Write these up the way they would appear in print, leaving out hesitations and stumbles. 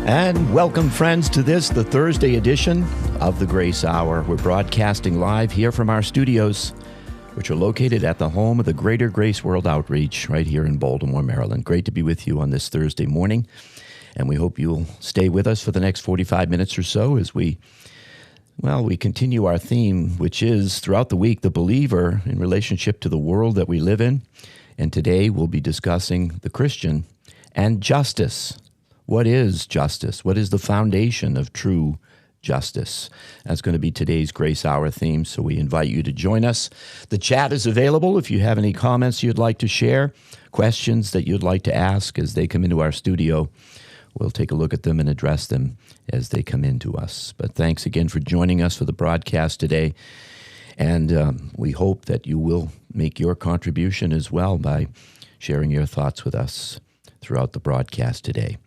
And welcome, friends, to this, the Thursday edition of the Grace Hour. We're broadcasting live here from our studios, which are located at the home of the Greater Grace World Outreach right here in Baltimore, Maryland. Great to be with you on this Thursday morning, and we hope you'll stay with us for the next 45 minutes or so as we continue our theme, which is, throughout the week, the believer in relationship to the world that we live in. And today we'll be discussing the Christian and justice. What is justice? What is the foundation of true justice? That's going to be today's Grace Hour theme, so we invite you to join us. The chat is available if you have any comments you'd like to share, questions that you'd like to ask as they come into our studio. We'll take a look at them and address them as they come into us. But thanks again for joining us for the broadcast today, and we hope that you will make your contribution as well by sharing your thoughts with us throughout the broadcast today.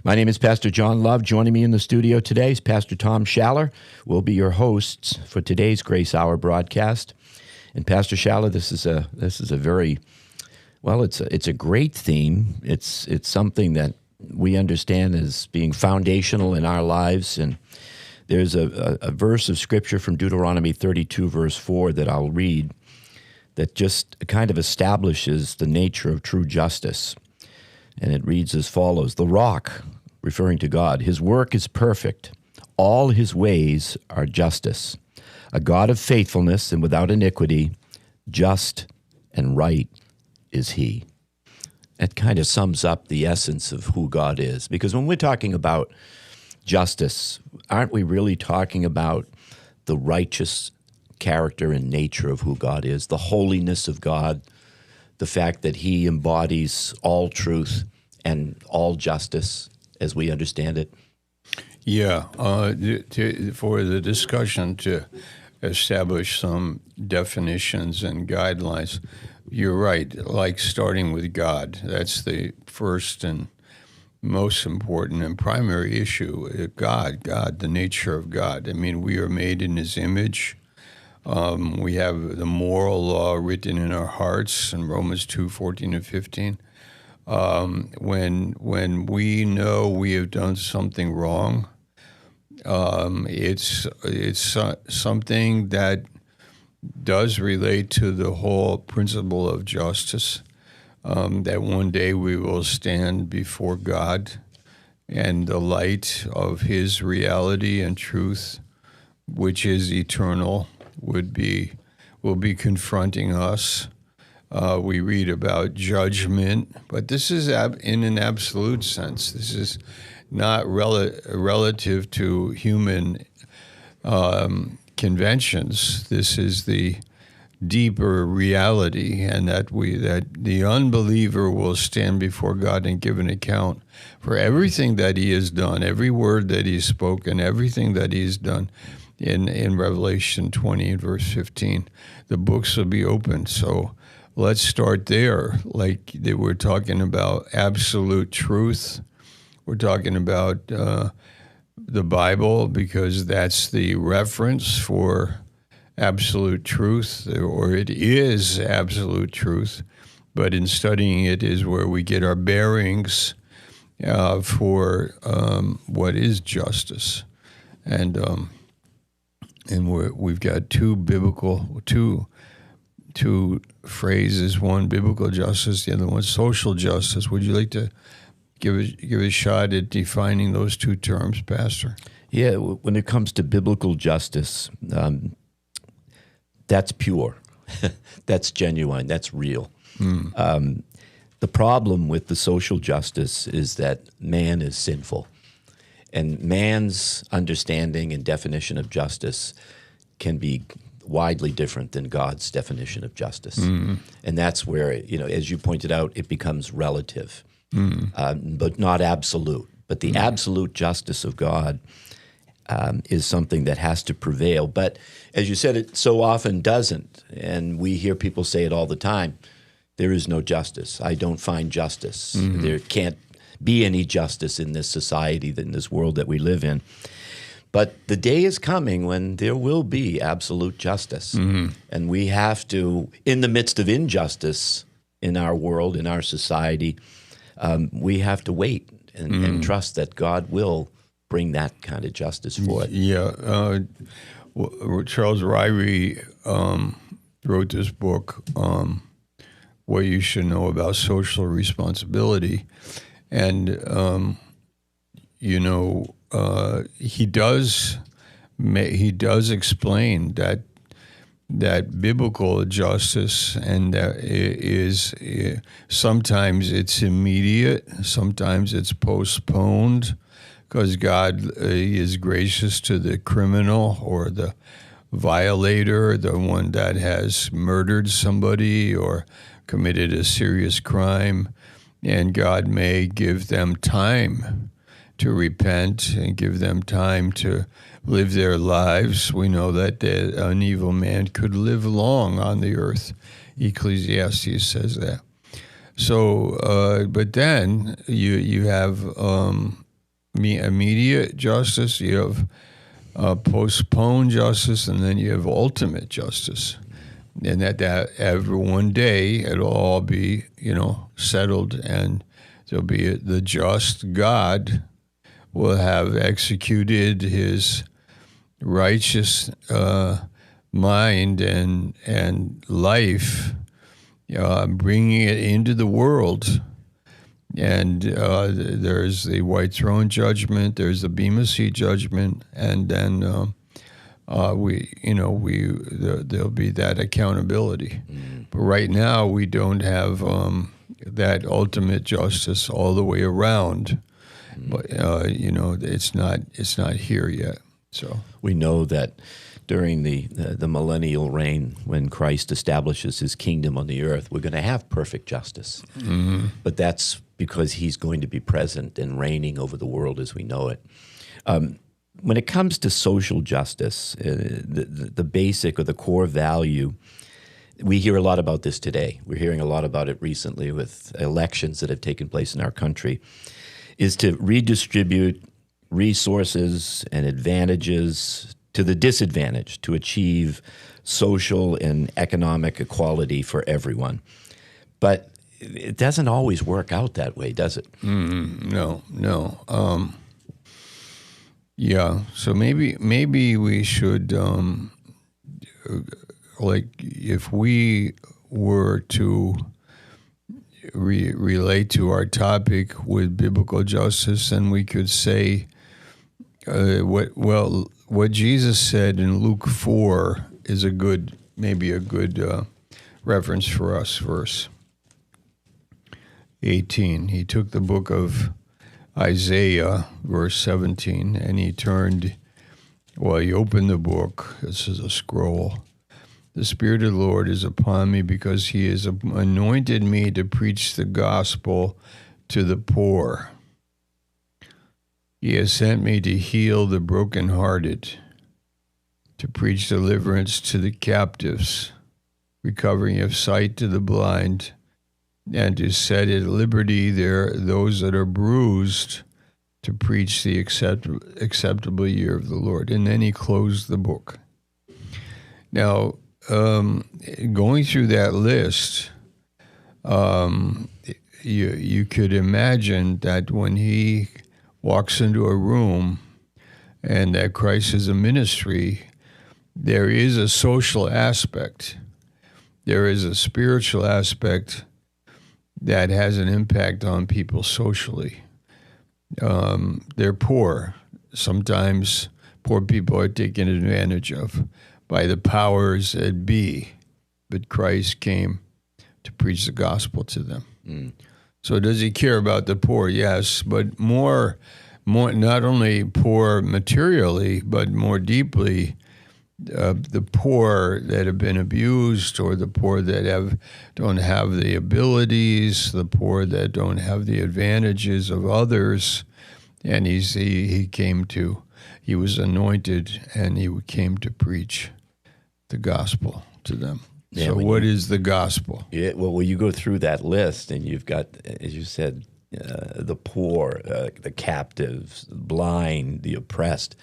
My name is Pastor John Love. Joining me in the studio today is Pastor Tom Schaller. We'll be your hosts for today's Grace Hour broadcast. And Pastor Schaller, this is a very, well, it's a great theme. It's something that we understand as being foundational in our lives. And there's a verse of Scripture from Deuteronomy 32, verse 4 that I'll read that just kind of establishes the nature of true justice. And it reads as follows: "The rock," referring to God, "his work is perfect. All his ways are justice. A God of faithfulness and without iniquity, just and right is he." That kind of sums up the essence of who God is. Because when we're talking about justice, aren't we really talking about the righteous character and nature of who God is, the holiness of God, the fact that he embodies all truth and all justice as we understand it? Yeah, for the discussion to establish some definitions and guidelines, you're right, like starting with God. That's the first and most important and primary issue. God, the nature of God. I mean, we are made in his image. We have the moral law written in our hearts in Romans 2:14 and 15. When we know we have done something wrong, it's something that does relate to the whole principle of justice, that one day we will stand before God and the light of his reality and truth, which is eternal, will be confronting us. We read about judgment, but this is in an absolute sense. This is not relative to human conventions. This is the deeper reality, and that the unbeliever will stand before God and give an account for everything that he has done, every word that he's spoken, everything that he's done. In Revelation 20 and verse 15, the books will be opened. So let's start there. Like we're talking about absolute truth. We're talking about the Bible, because that's the reference for absolute truth, or it is absolute truth. But in studying it is where we get our bearings for what is justice. And we've got two phrases: one biblical justice, the other one social justice. Would you like to give a shot at defining those two terms, Pastor? Yeah, when it comes to biblical justice, that's pure, that's genuine, that's real. The problem with the social justice is that man is sinful. And man's understanding and definition of justice can be widely different than God's definition of justice. Mm-hmm. And that's where, as you pointed out, it becomes relative, but not absolute. But the absolute justice of God is something that has to prevail. But as you said, it so often doesn't. And we hear people say it all the time: there is no justice. I don't find justice. Mm-hmm. There can't be any justice in this society, in this world that we live in. But the day is coming when there will be absolute justice. Mm-hmm. And we have to, in the midst of injustice in our world, in our society, we have to wait and trust that God will bring that kind of justice forth. Yeah. Charles Ryrie wrote this book, What You Should Know About Social Responsibility. And, he does explain that biblical justice, and that is sometimes it's immediate, sometimes it's postponed, because God is gracious to the criminal or the violator, the one that has murdered somebody or committed a serious crime, and God may give them time to repent and give them time to live their lives. We know that an evil man could live long on the earth. Ecclesiastes says that. So, but then you have immediate justice, you have postponed justice, and then you have ultimate justice. And that every one day it'll all be, settled, and there'll be the just God will have executed his righteous mind and life, bringing it into the world. And there's the white throne judgment, there's the Bema Seat judgment, and then there'll be that accountability. But right now we don't have that ultimate justice all the way around. But it's not here yet. So we know that during the millennial reign, when Christ establishes his kingdom on the earth, we're going to have perfect justice. Mm-hmm. But that's because he's going to be present and reigning over the world as we know it. When it comes to social justice, the basic or the core value, we hear a lot about this today. We're hearing a lot about it recently with elections that have taken place in our country, is to redistribute resources and advantages to the disadvantaged to achieve social and economic equality for everyone. But it doesn't always work out that way, does it? No. Yeah, so maybe we should, if we were to relate to our topic with biblical justice, then we could say what Jesus said in Luke 4 is a good reference for us. Verse 18. He took the book of Isaiah, verse 17, and he opened the book. This is a scroll. The Spirit of the Lord is upon me because he has anointed me to preach the gospel to the poor. He has sent me to heal the brokenhearted, to preach deliverance to the captives, recovering of sight to the blind, and to set at liberty those that are bruised, to preach the acceptable year of the Lord. And then he closed the book. Now, going through that list, you could imagine that when he walks into a room and that Christ is a ministry, there is a social aspect. There is a spiritual aspect that has an impact on people socially. They're poor. Sometimes poor people are taken advantage of by the powers that be, but Christ came to preach the gospel to them. So does he care about the poor? Yes, but more not only poor materially, but more deeply, the poor that have been abused, or the poor that don't have the abilities, the poor that don't have the advantages of others. And he was anointed, and he came to preach the gospel to them. Yeah, so what is the gospel? Yeah, well, you go through that list, and you've got, as you said, the poor, the captives, the blind, the oppressed.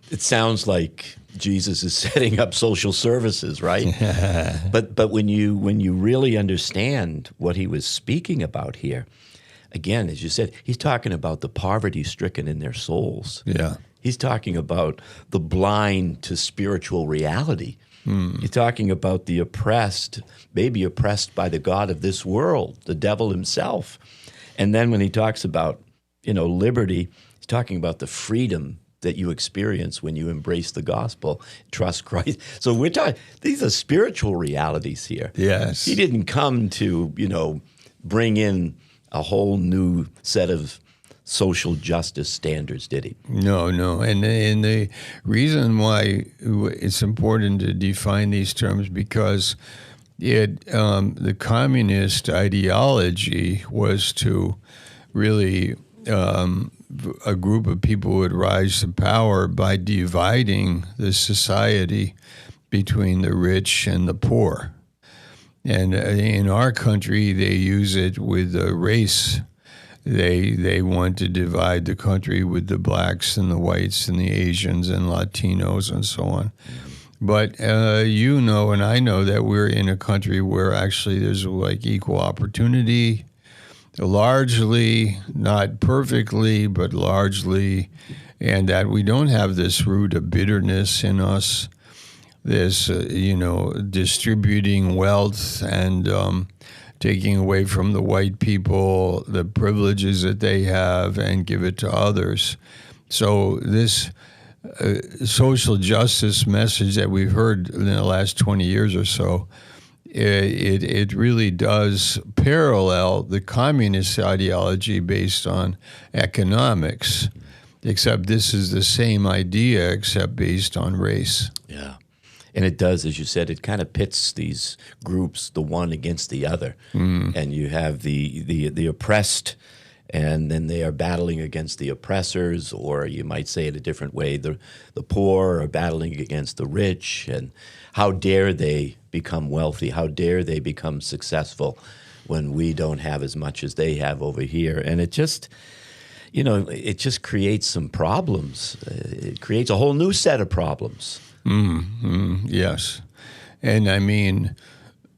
It sounds like Jesus is setting up social services, right? But when you really understand what he was speaking about here, again, as you said, he's talking about the poverty stricken in their souls. Yeah. He's talking about the blind to spiritual reality. He's talking about the oppressed, maybe oppressed by the God of this world, the devil himself. And then when he talks about, liberty, he's talking about the freedom that you experience when you embrace the gospel, trust Christ. So we're talking, these are spiritual realities here. Yes. He didn't come to, bring in a whole new set of social justice standards, did he? No. And the reason why it's important to define these terms, because the communist ideology was to really a group of people would rise to power by dividing the society between the rich and the poor. And in our country, they use it with race. They want to divide the country with the blacks and the whites and the Asians and Latinos and so on. But and I know that we're in a country where actually there's like equal opportunity, largely, not perfectly, but largely, and that we don't have this root of bitterness in us, this, distributing wealth and taking away from the white people the privileges that they have and give it to others. So this social justice message that we've heard in the last 20 years or so, it really does parallel the communist ideology based on economics, except this is the same idea except based on race. Yeah. And it does, as you said, it kind of pits these groups, the one against the other. And you have the oppressed, and then they are battling against the oppressors, or you might say it a different way, the poor are battling against the rich. And how dare they become wealthy? How dare they become successful when we don't have as much as they have over here? And it just, it just creates some problems. It creates a whole new set of problems. Yes. And I mean,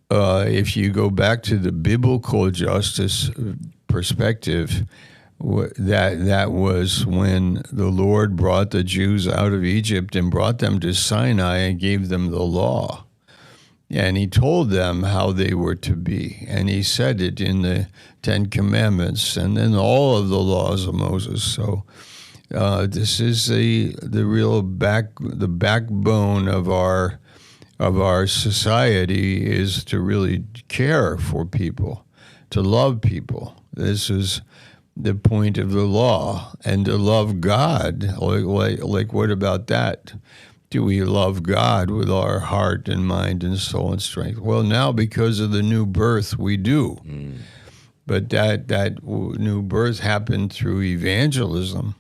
if you go back to the biblical justice perspective, that was when the Lord brought the Jews out of Egypt and brought them to Sinai and gave them the law. And he told them how they were to be. And he said it in the Ten Commandments and then all of the laws of Moses. So this is the real backbone of our society, is to really care for people, to love people. This is the point of the law, and to love God. Like what about that? Do we love God with our heart and mind and soul and strength? Well, now because of the new birth, we do. But that new birth happened through evangelism,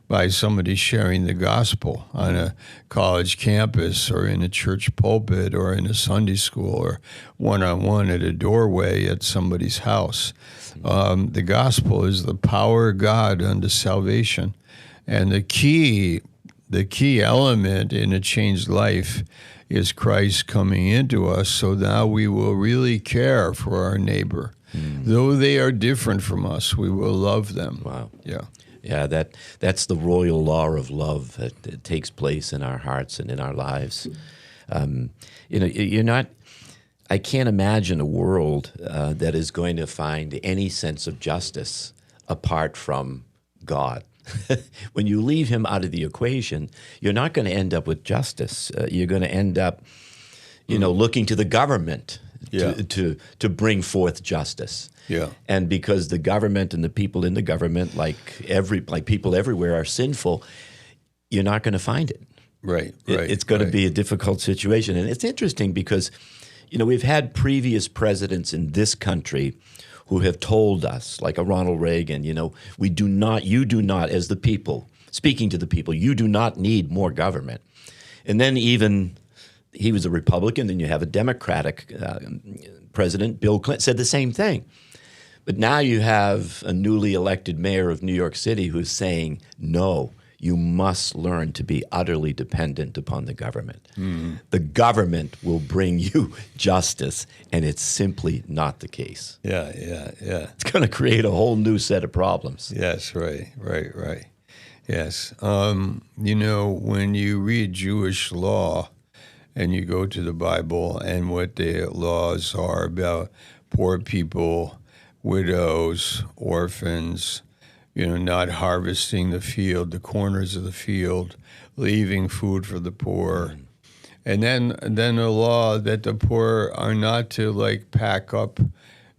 by somebody sharing the gospel on a college campus or in a church pulpit or in a Sunday school or one-on-one at a doorway at somebody's house. The gospel is the power of God unto salvation. And the key element in a changed life is Christ coming into us, so now we will really care for our neighbor. Though they are different from us, we will love them. Wow. Yeah. Yeah, that's the royal law of love that takes place in our hearts and in our lives. I can't imagine a world that is going to find any sense of justice apart from God. When you leave him out of the equation, you're not going to end up with justice. You're going to end up, looking to the government to bring forth justice. Yeah. And because the government and the people in the government, like people everywhere, are sinful, you're not going to find it. Right. It's going to be a difficult situation. And it's interesting because, we've had previous presidents in this country who have told us, like a Ronald Reagan, you do not, as the people, speaking to the people, you do not need more government. And then even he was a Republican, then you have a Democratic president, Bill Clinton, said the same thing. But now you have a newly elected mayor of New York City who's saying, no, you must learn to be utterly dependent upon the government. The government will bring you justice, and it's simply not the case. Yeah. It's going to create a whole new set of problems. Yes, right. Yes. When you read Jewish law and you go to the Bible and what the laws are about poor people, widows, orphans, not harvesting the field, the corners of the field, leaving food for the poor. And then a law that the poor are not to pack up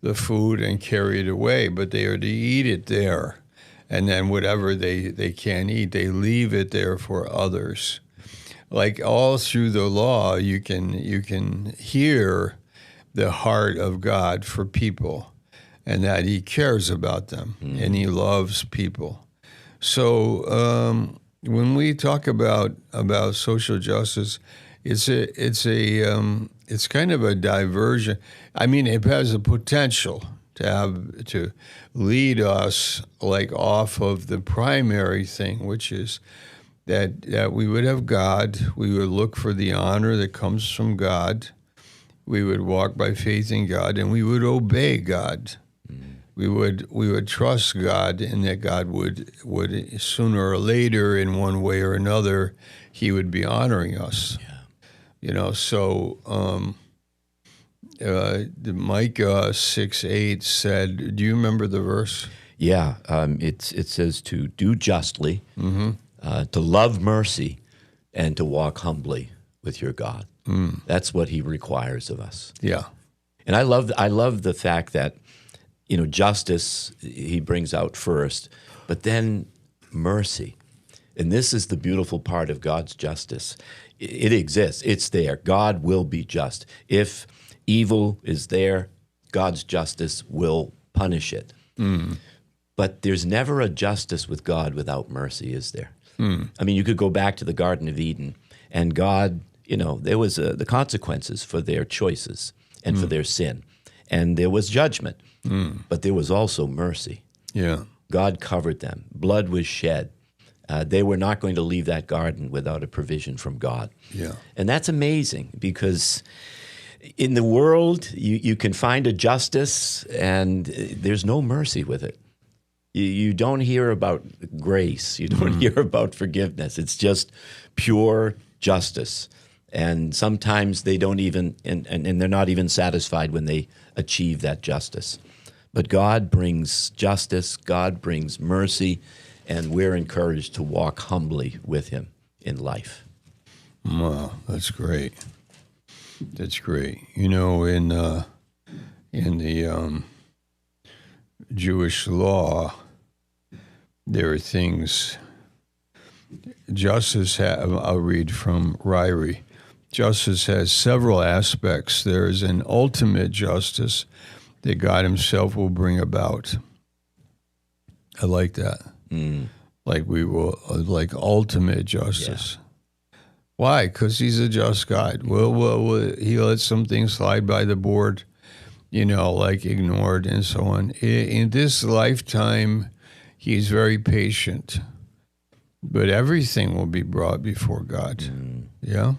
the food and carry it away, but they are to eat it there. And then whatever they can't eat, they leave it there for others. All through the law, you can hear the heart of God for people, and that He cares about them and He loves people. So when we talk about social justice, it's kind of a diversion. I mean, it has a potential to lead us off of the primary thing, which is that we would have God, we would look for the honor that comes from God, we would walk by faith in God, and we would obey God. We would trust God, and that God would sooner or later, in one way or another, He would be honoring us. So the Micah 6:8 said, do you remember the verse? Yeah, it says to do justly, to love mercy, and to walk humbly with your God. That's what He requires of us. Yeah. And I love the fact that, justice He brings out first, but then mercy. And this is the beautiful part of God's justice. It exists. It's there. God will be just. If evil is there, God's justice will punish it. But there's never a justice with God without mercy, is there? I mean, you could go back to the Garden of Eden, and God, there was the consequences for their choices and for their sin. And there was judgment, but there was also mercy. Yeah. God covered them. Blood was shed. They were not going to leave that garden without a provision from God. Yeah. And that's amazing, because in the world, you can find a justice, and there's no mercy with it. You don't hear about grace. You don't hear about forgiveness. It's just pure justice. And sometimes they don't even, and they're not even satisfied when they achieve that justice. But God brings justice, God brings mercy, and we're encouraged to walk humbly with Him in life. Wow, that's great. That's great. In the Jewish law, there are things. Justice, I'll read from Ryrie. Justice has several aspects. There is an ultimate justice that God Himself will bring about. I like that. Like ultimate justice. Yeah. Why? Because He's a just God. Well, He lets some things slide by the board, ignored and so on. In this lifetime, He's very patient. But everything will be brought before God. Yeah?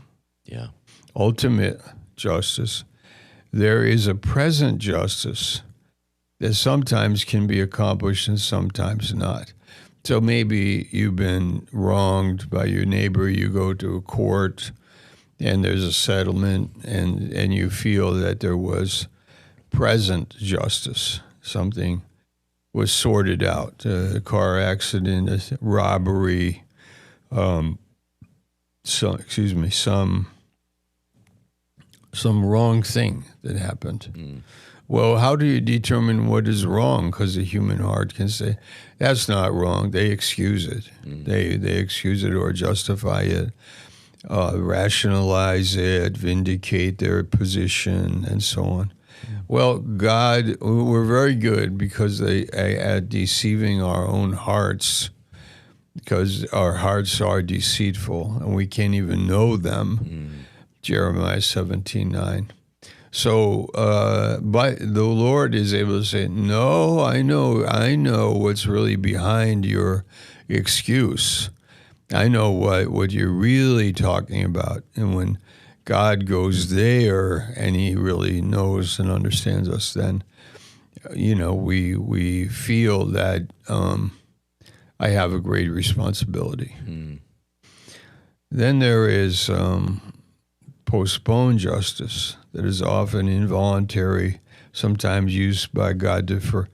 Yeah. Ultimate justice. There is a present justice that sometimes can be accomplished and sometimes not. So maybe you've been wronged by your neighbor, you go to a court, and there's a settlement, and you feel that there was present justice. Something was sorted out, a car accident, a robbery, some wrong thing that happened. Well, how do you determine what is wrong? Because the human heart can say, that's not wrong. They excuse it. They excuse it or justify it, rationalize it, vindicate their position, and so on. Well, God, we're very good because at deceiving our own hearts, because our hearts are deceitful and we can't even know them. Jeremiah 17:9. So, but the Lord is able to say, no, I know what's really behind your excuse. I know what you're really talking about. And when God goes there and he really knows and understands us, then, we feel that I have a great responsibility. Then there is postponed justice that is often involuntary, sometimes used by God for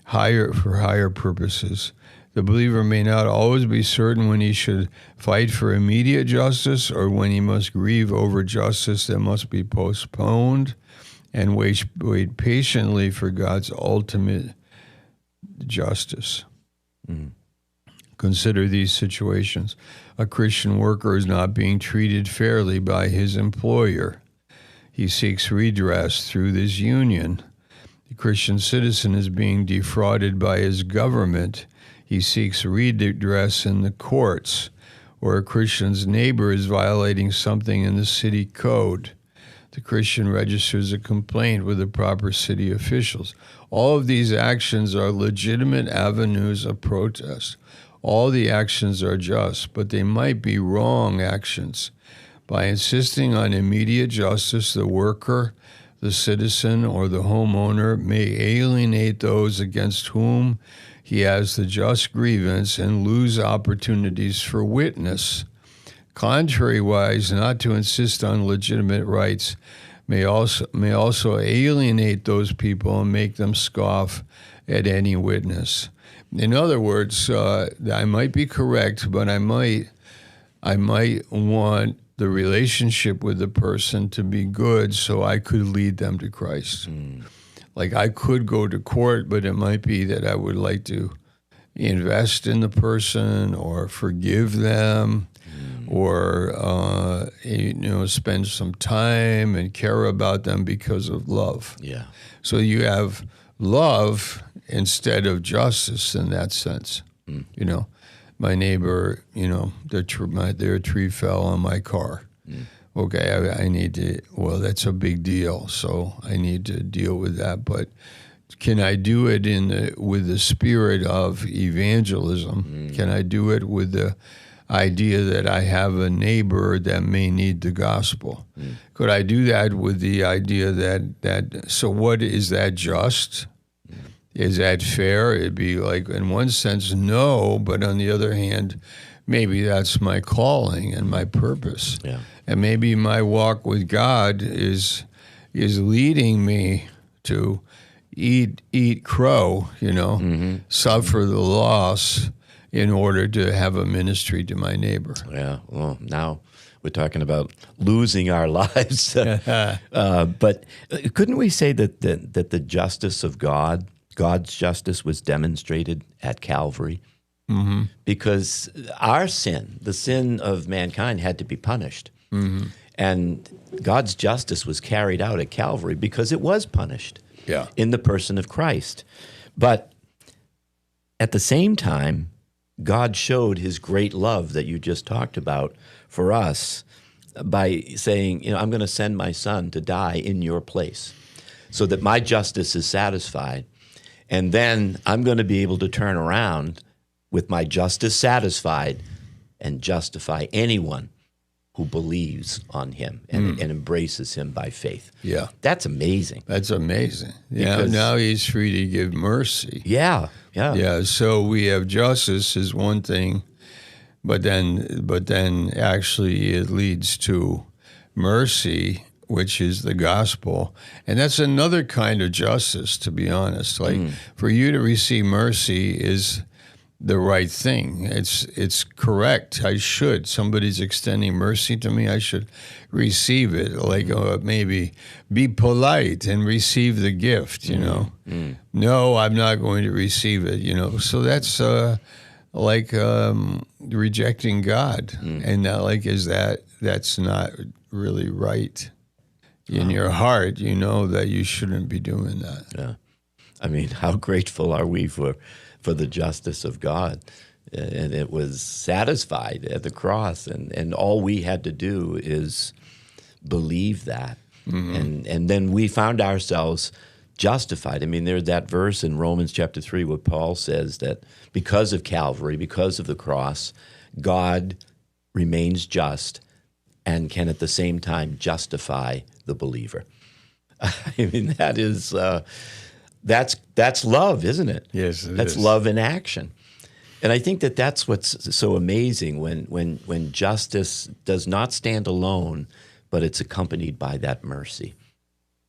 higher purposes. The believer may not always be certain when he should fight for immediate justice or when he must grieve over justice that must be postponed and wait patiently for God's ultimate justice. Consider these situations. A Christian worker is not being treated fairly by his employer. He seeks redress through this union. The Christian citizen is being defrauded by his government. He seeks redress in the courts, or a Christian's neighbor is violating something in the city code. The Christian registers a complaint with the proper city officials. All of these actions are legitimate avenues of protest. All the actions are just, but they might be wrong actions. By insisting on immediate justice, the worker, the citizen, or the homeowner may alienate those against whom he has the just grievance and lose opportunities for witness. Contrariwise, not to insist on legitimate rights may also alienate those people and make them scoff at any witness. In other words, I might be correct, but I might want the relationship with the person to be good so I could lead them to Christ. Like I could go to court, but it might be that I would like to invest in the person or forgive them or, spend some time and care about them because of love. Yeah. So you have love instead of justice in that sense. My neighbor, their tree fell on my car. Okay, I need to, that's a big deal, so I need to deal with that. But can I do it with the spirit of evangelism? Can I do it with the idea that I have a neighbor that may need the gospel? Could I do that with the idea so what is that just? Is that fair? It'd be like, in one sense, no, but on the other hand, maybe that's my calling and my purpose. Yeah. And maybe my walk with God is leading me to eat crow, suffer the loss in order to have a ministry to my neighbor. Yeah, well, now we're talking about losing our lives. But couldn't we say that the justice of God's justice was demonstrated at Calvary? Because our sin, the sin of mankind, had to be punished. And God's justice was carried out at Calvary because it was punished in the person of Christ. But at the same time, God showed his great love that you just talked about for us by saying, I'm going to send my son to die in your place so that my justice is satisfied. And then I'm going to be able to turn around with my justice satisfied and justify anyone who believes on him and embraces him by faith. Yeah. That's amazing. That's amazing. Yeah. Now he's free to give mercy. Yeah. So we have justice is one thing, but then actually it leads to mercy, which is the gospel. And that's another kind of justice, to be honest. Like for you to receive mercy is the right thing. It's correct. I should. Somebody's extending mercy to me. I should receive it. Like maybe be polite and receive the gift, No, I'm not going to receive it, So that's like rejecting God. And that's not really right. In your heart, you know that you shouldn't be doing that. Yeah. I mean, how grateful are we for the justice of God? And it was satisfied at the cross, and all we had to do is believe that. And then we found ourselves justified. I mean, there's that verse in Romans chapter 3 where Paul says that because of Calvary, because of the cross, God remains just and can at the same time justify the believer. I mean, that is that's love, isn't it? Yes, it that's is. love in action. And I think that that's what's so amazing when justice does not stand alone, but it's accompanied by that mercy.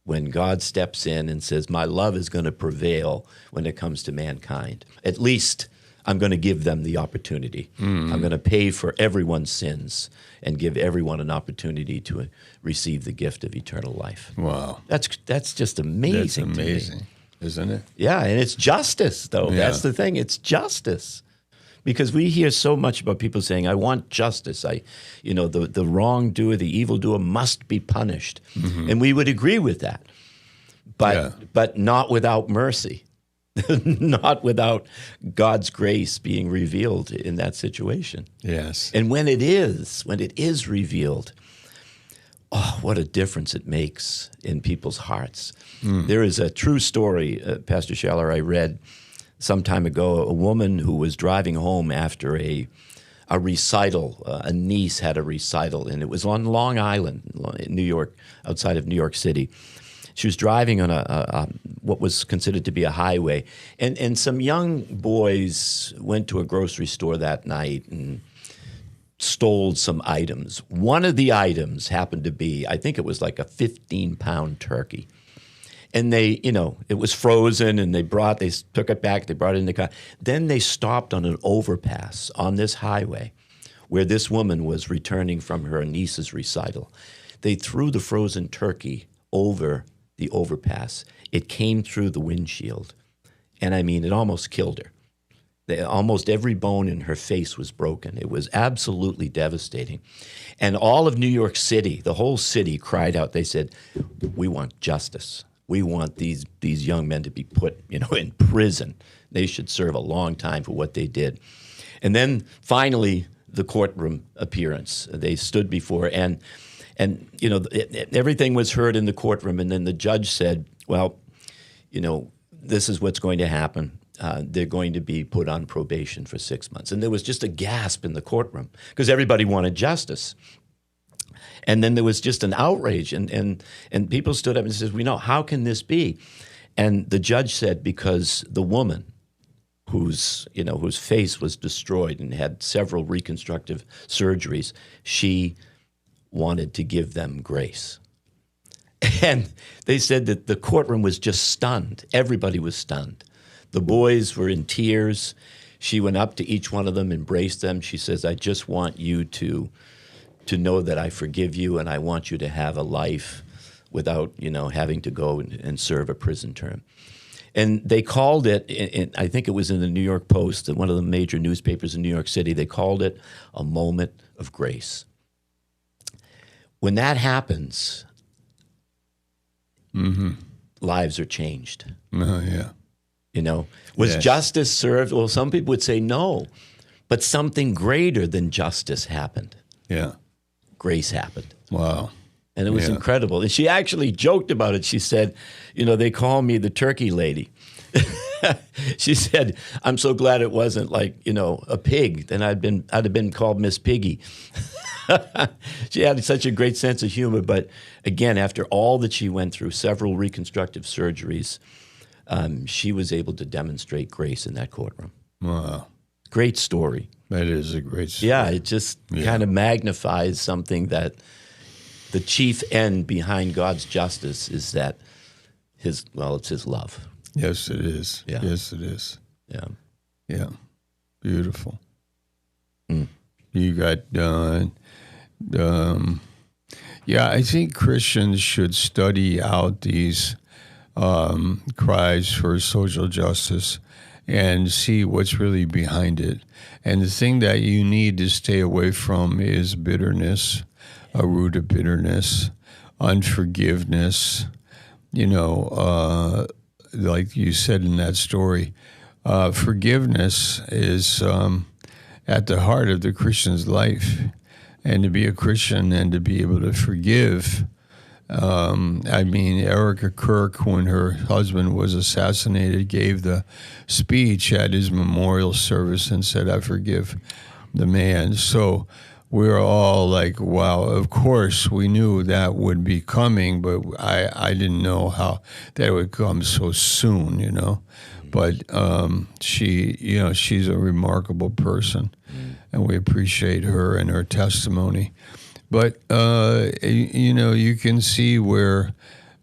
When God steps in and says, my love is going to prevail when it comes to mankind. At least I'm going to give them the opportunity. I'm going to pay for everyone's sins and give everyone an opportunity to receive the gift of eternal life. Wow. That's just amazing. That's amazing, to me. Isn't it? Yeah, and it's justice, though. Yeah. That's the thing. It's justice. Because we hear so much about people saying, I want justice. The wrongdoer, the evildoer must be punished. And we would agree with that. But not without mercy. Not without God's grace being revealed in that situation. Yes. And when it is revealed, oh, what a difference it makes in people's hearts. There is a true story, Pastor Schaller, I read some time ago, a woman who was driving home after a recital. A niece had a recital, and it was on Long Island, in New York, outside of New York City. She was driving on what was considered to be a highway, and some young boys went to a grocery store that night and stole some items. One of the items happened to be, I think it was like a 15-pound turkey. And it was frozen, and they took it back, they brought it in the car. Then they stopped on an overpass on this highway where this woman was returning from her niece's recital. They threw the frozen turkey over the overpass. It came through the windshield. And I mean, it almost killed her. Almost every bone in her face was broken. It was absolutely devastating. And all of New York City, the whole city cried out. They said, we want justice. We want these young men to be put, in prison. They should serve a long time for what they did. And then finally, the courtroom appearance. They stood before, and everything was heard in the courtroom. And then the judge said, well, this is what's going to happen. They're going to be put on probation for 6 months. And there was just a gasp in the courtroom because everybody wanted justice. And then there was just an outrage, and people stood up and said, how can this be? And the judge said, because the woman whose face was destroyed and had several reconstructive surgeries, she wanted to give them grace. And they said that the courtroom was just stunned. Everybody was stunned. The boys were in tears. She went up to each one of them, embraced them. She says, I just want you to know that I forgive you, and I want you to have a life without, having to go and serve a prison term. And they called it, I think it was in the New York Post, one of the major newspapers in New York City, they called it a moment of grace. When that happens, lives are changed. Oh, yeah. Was justice served? Well, some people would say no, but something greater than justice happened. Yeah. Grace happened. Wow. And it was incredible. And she actually joked about it. She said, they call me the turkey lady. She said, I'm so glad it wasn't like, a pig. Then I'd have been called Miss Piggy. She had such a great sense of humor. But again, after all that she went through, several reconstructive surgeries, she was able to demonstrate grace in that courtroom. Wow. Great story. That is a great story. Yeah, it just kind of magnifies something that the chief end behind God's justice is that it's his love. Yes, it is. Yeah. Yes, it is. Yeah. Yeah. Beautiful. You got done. I think Christians should study out these cries for social justice and see what's really behind it. And the thing that you need to stay away from is bitterness, a root of bitterness, unforgiveness, like you said in that story. Forgiveness is at the heart of the Christian's life. And to be a Christian and to be able to forgive. Erica Kirk, when her husband was assassinated, gave the speech at his memorial service and said, I forgive the man. So we're all like, wow, of course we knew that would be coming, but I didn't know how that would come so soon, But she's a remarkable person, and we appreciate her and her testimony. But, you can see where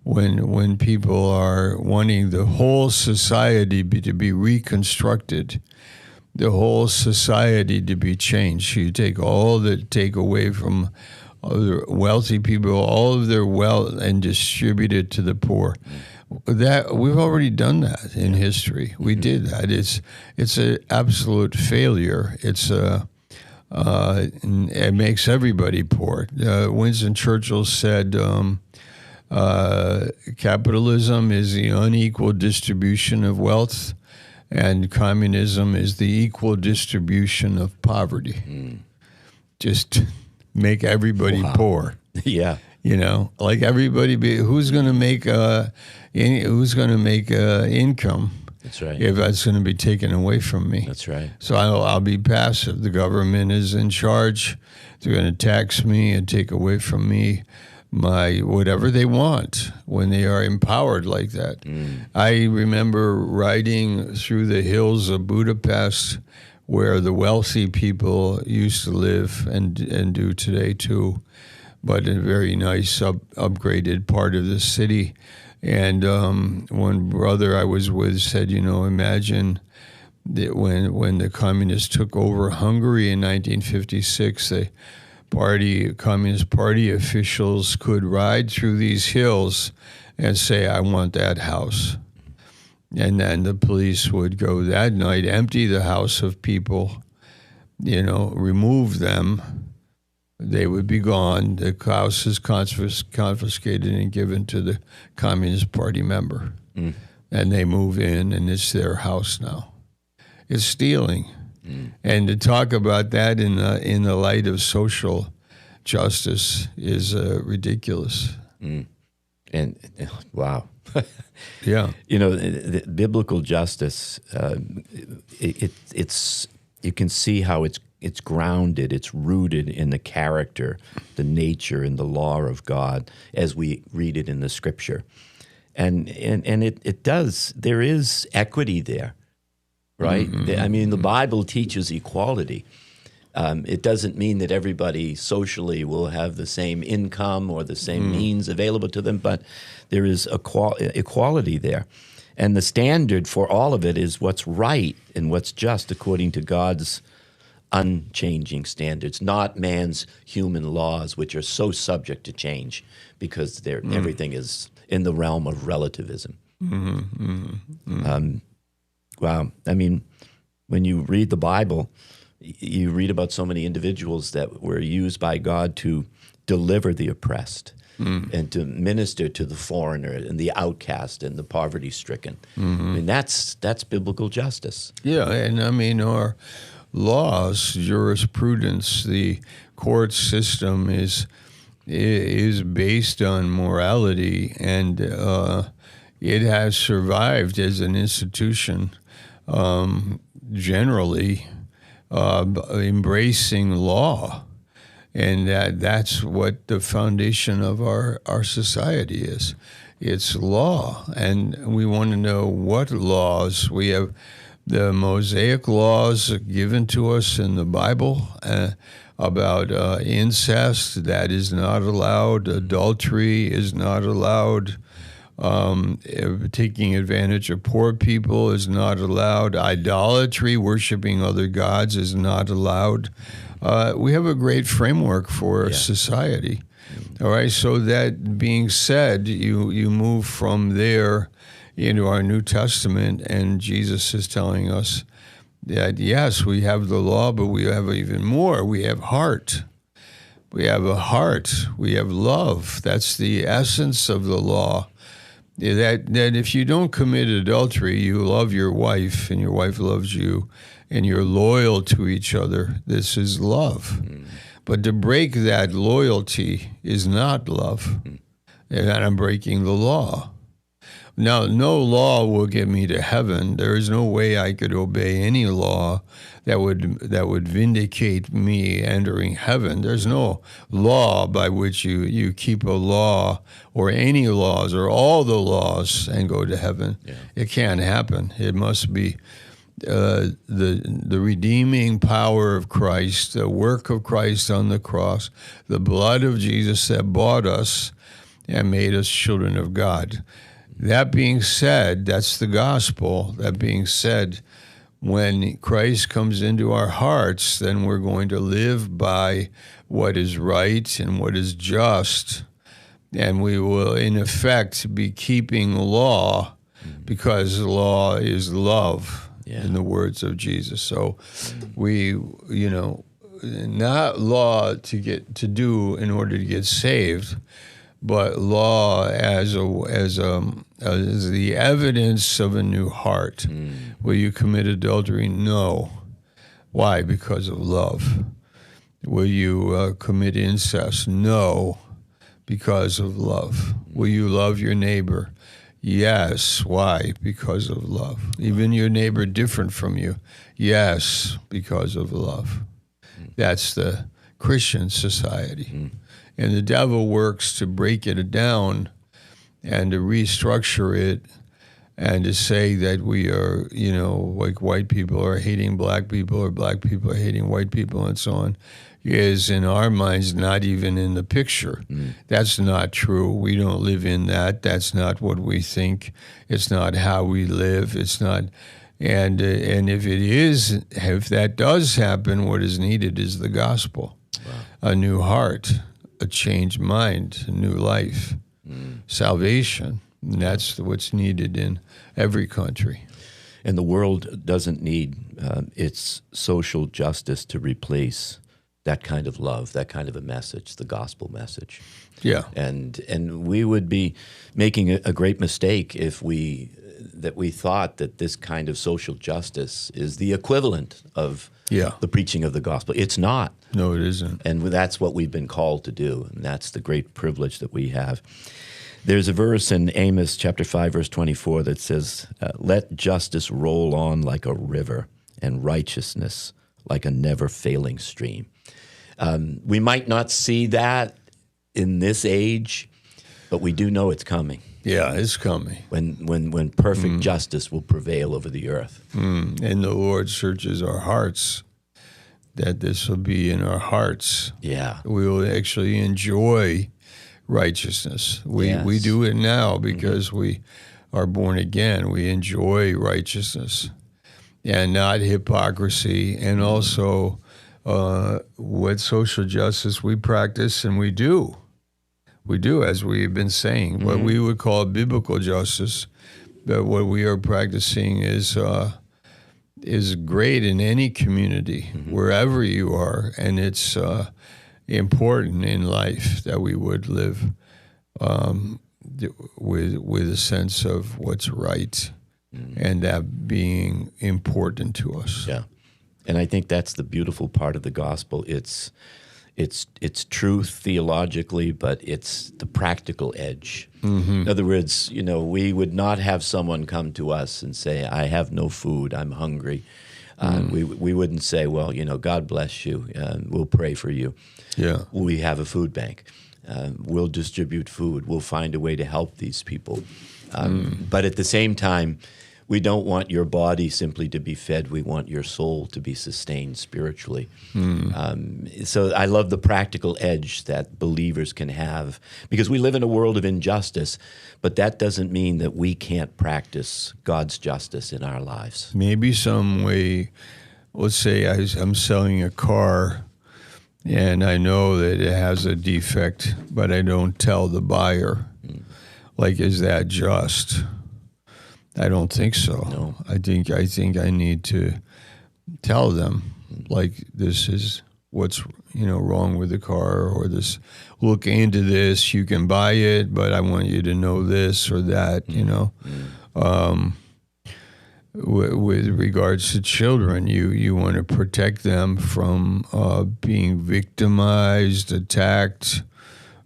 when people are wanting the whole society to be reconstructed, the whole society to be changed. You take away from other wealthy people all of their wealth and distribute it to the poor. That we've already done that in history. We did that. It's an absolute failure. It makes everybody poor. Winston Churchill said, capitalism is the unequal distribution of wealth, and communism is the equal distribution of poverty. Just make everybody poor. Yeah. Like everybody who's going to make income. That's right. If that's going to be taken away from me. That's right. So I'll be passive. The government is in charge. They're going to tax me and take away from me my whatever they want when they are empowered like that. I remember riding through the hills of Budapest, where the wealthy people used to live and do today too, but in a very nice upgraded part of the city. And one brother I was with said, imagine that when the communists took over Hungary in 1956, the Communist Party officials could ride through these hills and say, I want that house. And then the police would go that night, empty the house of people, remove them. They would be gone. The house is confiscated and given to the Communist Party member. And they move in, and it's their house now. It's stealing. And to talk about that in the light of social justice is ridiculous. And wow. Yeah. The biblical justice, it's you can see how it's grounded, it's rooted in the character, the nature, and the law of God as we read it in the Scripture. And it does, there is equity there. Right? I mean, the Bible teaches equality. It doesn't mean that everybody socially will have the same income or the same means available to them, but there is equality there. And the standard for all of it is what's right and what's just according to God's unchanging standards, not man's human laws, which are so subject to change because everything is in the realm of relativism. Wow. I mean, when you read the Bible, you read about so many individuals that were used by God to deliver the oppressed and to minister to the foreigner and the outcast and the poverty-stricken. I mean, that's biblical justice. Yeah, and I mean, our laws, jurisprudence, the court system is based on morality, and it has survived as an institution. Generally embracing law, and that's what the foundation of our society is. It's law, and we want to know what laws. We have the Mosaic laws given to us in the Bible about incest. That is not allowed. Adultery is not allowed. Taking advantage of poor people is not allowed. Idolatry, worshiping other gods, is not allowed. We have a great framework for society. All right, so that being said, you move from there into our New Testament, and Jesus is telling us that, yes, we have the law, but we have even more. We have heart. We have a heart. We have love. That's the essence of the law. That if you don't commit adultery, you love your wife and your wife loves you and you're loyal to each other. This is love. But to break that loyalty is not love. And I'm breaking the law. Now, no law will get me to heaven. There is no way I could obey any law that would vindicate me entering heaven. There's no law by which you keep a law or any laws or all the laws and go to heaven. Yeah. It can't happen. It must be the redeeming power of Christ, the work of Christ on the cross, the blood of Jesus that bought us and made us children of God. That being said, that's the gospel. That being said, when Christ comes into our hearts, then we're going to live by what is right and what is just, and we will, in effect, be keeping law because law is love, in the words of Jesus. So we, not law to do in order to get saved, but law as the evidence of a new heart. Will you commit adultery? No. Why? Because of love. Will you commit incest? No. Because of love. Will you love your neighbor? Yes. Why? Because of love. Even your neighbor different from you? Yes. Because of love. That's the Christian society. And the devil works to break it down and to restructure it and to say that we are, like white people are hating black people or black people are hating white people and so on, is in our minds not even in the picture. That's not true. We don't live in that. That's not what we think. It's not how we live. It's not. And if it is, if that does happen, what is needed is the gospel, a new heart, a changed mind, a new life, salvation. And that's what's needed in every country. And the world doesn't need its social justice to replace that kind of love, that kind of a message, the gospel message. Yeah. And we would be making a great mistake if we thought that this kind of social justice is the equivalent of the preaching of the gospel. It's not. No, it isn't. And that's what we've been called to do, and that's the great privilege that we have. There's a verse in Amos chapter 5, verse 24 that says, let justice roll on like a river and righteousness like a never-failing stream. We might not see that in this age, but we do know it's coming. Yeah, it's coming. When perfect justice will prevail over the earth. And the Lord searches our hearts, that this will be in our hearts. Yeah. We will actually enjoy righteousness. We do it now because we are born again. We enjoy righteousness and not hypocrisy, and also what social justice we practice and we do. We do, as we've been saying, what we would call biblical justice, but what we are practicing is great in any community, wherever you are, and it's important in life that we would live with a sense of what's right, and that being important to us. Yeah, and I think that's the beautiful part of the gospel. It's truth theologically, but it's the practical edge. In other words, we would not have someone come to us and say, I have no food, I'm hungry. We wouldn't say, well, God bless you, we'll pray for you. Yeah. We have a food bank. We'll distribute food. We'll find a way to help these people. But at the same time, we don't want your body simply to be fed. We want your soul to be sustained spiritually. So I love the practical edge that believers can have, because we live in a world of injustice, but that doesn't mean that we can't practice God's justice in our lives. Maybe some way, let's say I'm selling a car and I know that it has a defect, but I don't tell the buyer. Like, is that just? I don't think so. No. I think I need to tell them, like, this is what's wrong with the car, or this, look into this. You can buy it, but I want you to know this or that. With regards to children, you want to protect them from being victimized, attacked,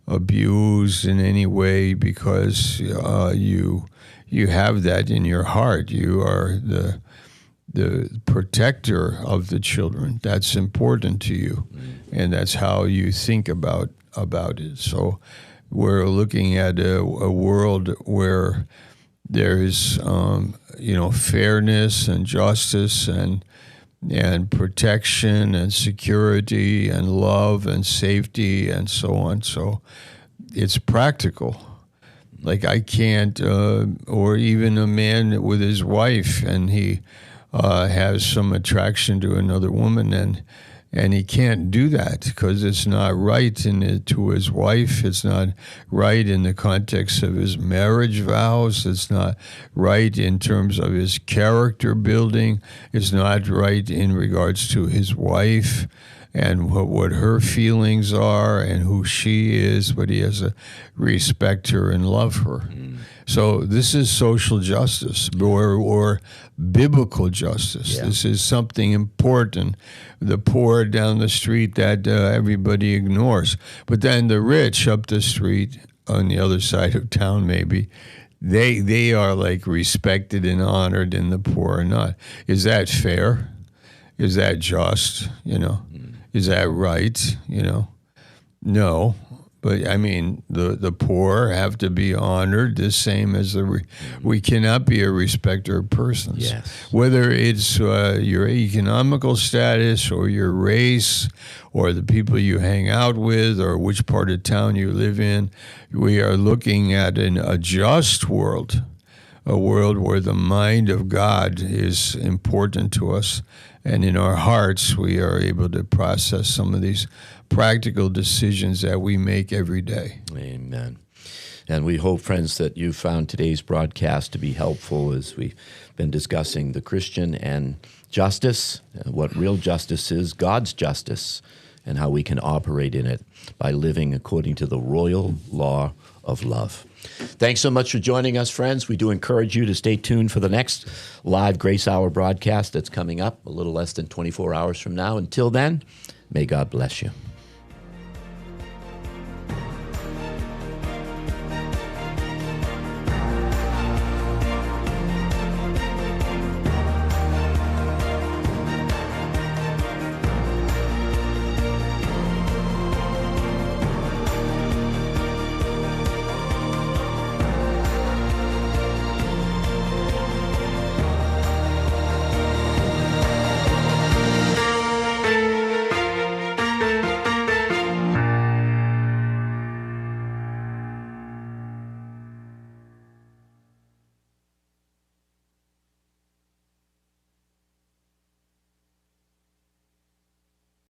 abused in any way, because you you have that in your heart. You are the protector of the children. That's important to you, and that's how you think about it. So we're looking at a world where there is, fairness and justice and protection and security and love and safety and so on. So it's practical. Like I can't, or even a man with his wife, and he has some attraction to another woman, and he can't do that because it's not right to his wife. It's not right in the context of his marriage vows. It's not right in terms of his character building. It's not right in regards to his wife and what her feelings are and who she is, but he has to respect her and love her. So this is social justice or biblical justice. Yeah. This is something important. The poor down the street that everybody ignores. But then the rich up the street on the other side of town maybe, they are like respected and honored, and the poor are not. Is that fair? Is that just? Is that right? No. But I mean, the poor have to be honored the same as we cannot be a respecter of persons. Yes. Whether it's your economical status or your race or the people you hang out with or which part of town you live in, we are looking at a just world, a world where the mind of God is important to us. And in our hearts, we are able to process some of these practical decisions that we make every day. Amen. And we hope, friends, that you found today's broadcast to be helpful as we've been discussing the Christian and justice, what real justice is, God's justice, and how we can operate in it by living according to the royal law of love. Thanks so much for joining us, friends. We do encourage you to stay tuned for the next live Grace Hour broadcast that's coming up a little less than 24 hours from now. Until then, may God bless you.